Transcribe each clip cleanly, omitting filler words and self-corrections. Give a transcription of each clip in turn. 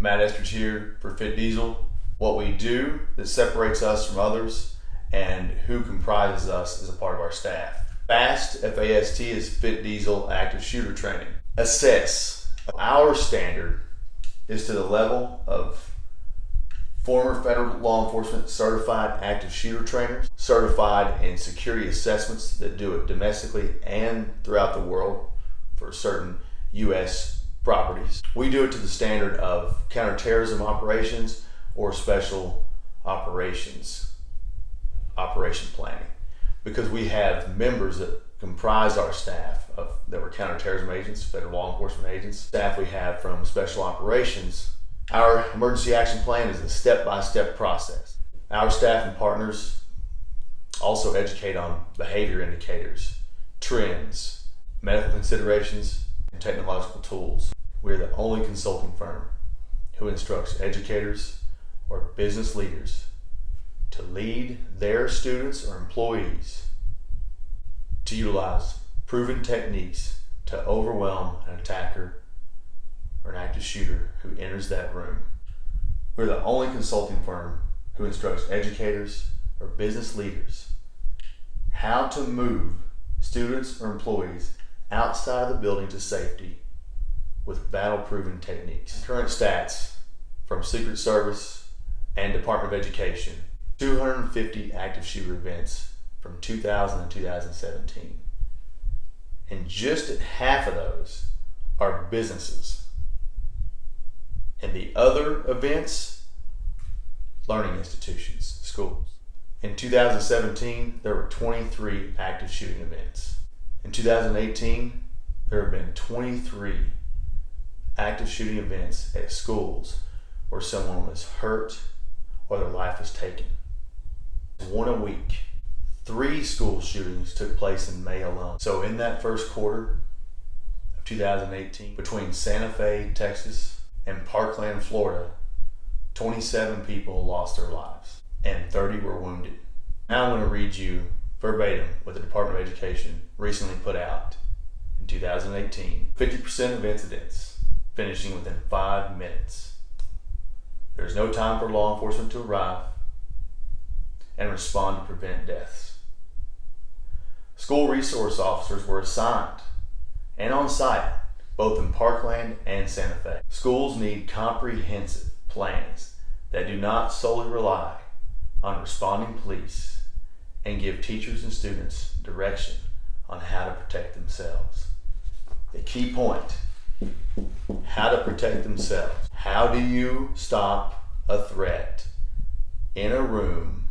Matt Estridge here for Fit Diesel. What we do that separates us from others and who comprises us as a part of our staff. F.A.S.T, F-A.S.T is Fit Diesel Active Shooter Training. Assess. Our standard is to the level of former federal law enforcement certified active shooter trainers, certified in security assessments that do it domestically and throughout the world for certain U.S. properties. We do it to the standard of counterterrorism operations or special operations, operation planning, because we have members that comprise our staff that were counterterrorism agents, federal law enforcement agents, staff we have from special operations. Our emergency action plan is a step-by-step process. Our staff and partners also educate on behavior indicators, trends, medical considerations, and technological tools. We're the only consulting firm who instructs educators or business leaders to lead their students or employees to utilize proven techniques to overwhelm an attacker or an active shooter who enters that room. We're the only consulting firm who instructs educators or business leaders how to move students or employees outside of the building to safety with battle-proven techniques. Current stats from Secret Service and Department of Education: 250 active shooter events from 2000 and 2017. And just at half of those are businesses. And the other events, learning institutions, schools. In 2017, there were 23 active shooting events. In 2018, there have been 23 active shooting events at schools where someone was hurt or their life was taken. One a week. 3 school shootings took place in May alone. So in that first quarter of 2018, between Santa Fe, Texas, and Parkland, Florida, 27 people lost their lives and 30 were wounded. Now I'm going to read you verbatim what the Department of Education recently put out in 2018. 50% of incidents finishing within 5 minutes. There's no time for law enforcement to arrive and respond to prevent deaths. School resource officers were assigned and on site both in Parkland and Santa Fe. Schools need comprehensive plans that do not solely rely on responding police and give teachers and students direction on how to protect themselves. The key point: how to protect themselves. How do you stop a threat in a room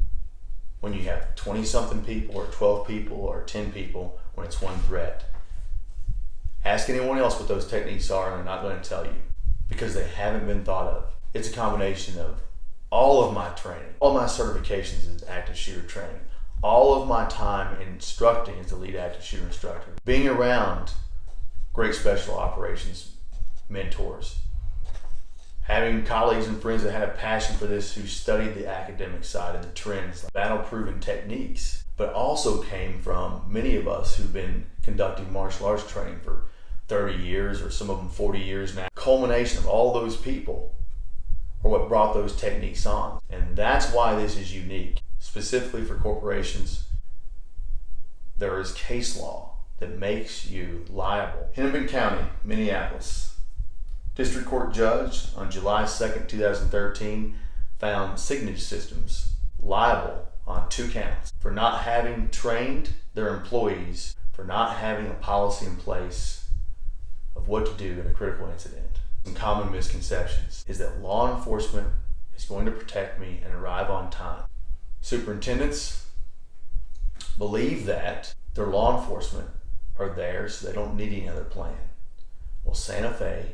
when you have 20-something people or 12 people or 10 people when it's one threat? Ask anyone else what those techniques are and they're not going to tell you because they haven't been thought of. It's a combination of all of my training, all my certifications as active shooter training, all of my time instructing as a lead active shooter instructor, being around great special operations mentors, having colleagues and friends that had a passion for this who studied the academic side and the trends, like battle-proven techniques, but also came from many of us who've been conducting martial arts training for 30 years or some of them 40 years now. Culmination of all those people are what brought those techniques on. And that's why this is unique. Specifically for corporations, there is case law that makes you liable. Hennepin County, Minneapolis. District Court judge on July 2nd, 2013 found Signage Systems liable on 2 counts for not having trained their employees, for not having a policy in place of what to do in a critical incident. Some common misconceptions is that law enforcement is going to protect me and arrive on time. Superintendents believe that their law enforcement are there so they don't need any other plan. Well, Santa Fe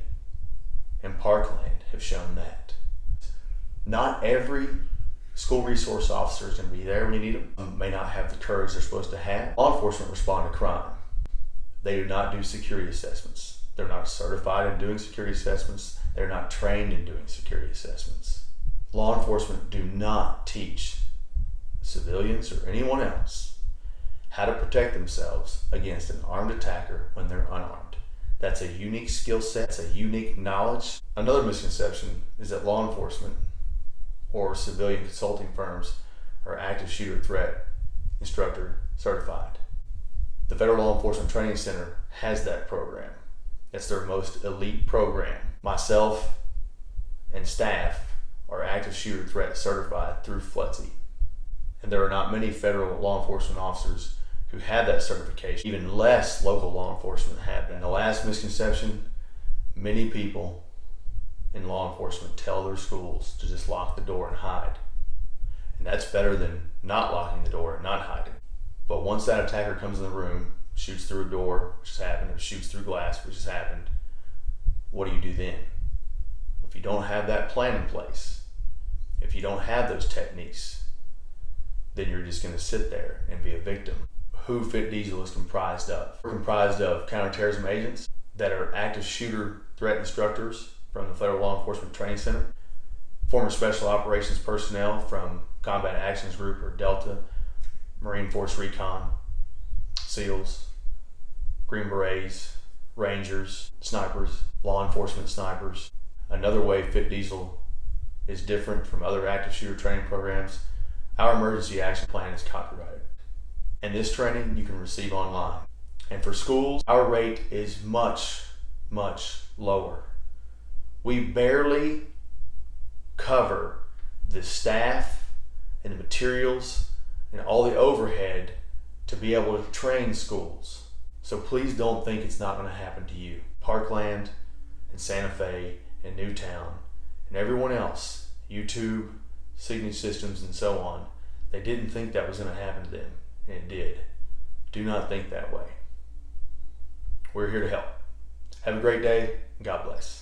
and Parkland have shown that. Not every school resource officer is going to be there when you need them. Some may not have the courage they're supposed to have. Law enforcement respond to crime. They do not do security assessments. They're not certified in doing security assessments. They're not trained in doing security assessments. Law enforcement do not teach civilians or anyone else how to protect themselves against an armed attacker when they're unarmed. That's a unique skill set, it's a unique knowledge. Another misconception is that law enforcement or civilian consulting firms are active shooter threat instructor certified. The Federal Law Enforcement Training Center has that program. It's their most elite program. Myself and staff are active shooter threat certified through F.A.S.T. And there are not many federal law enforcement officers who have that certification. Even less local law enforcement have it. And the last misconception, many people in law enforcement tell their schools to just lock the door and hide. And that's better than not locking the door and not hiding. But once that attacker comes in the room, shoots through a door, which has happened, or shoots through glass, which has happened, what do you do then? If you don't have that plan in place, if you don't have those techniques, then you're just going to sit there and be a victim. Who Fit Diesel is comprised of? We're comprised of counterterrorism agents that are active shooter threat instructors from the Federal Law Enforcement Training Center, former Special Operations personnel from Combat Actions Group or Delta, Marine Force Recon, SEALs, Green Berets, Rangers, snipers, law enforcement snipers. Another way Fit Diesel is different from other active shooter training programs, our emergency action plan is copyrighted. And this training you can receive online. And for schools, our rate is much, much lower. We barely cover the staff and the materials and all the overhead to be able to train schools. So please don't think it's not going to happen to you. Parkland and Santa Fe and Newtown and everyone else, YouTube, Signage Systems and so on, they didn't think that was going to happen to them, and it did. Do not think that way. We're here to help. Have a great day, and God bless.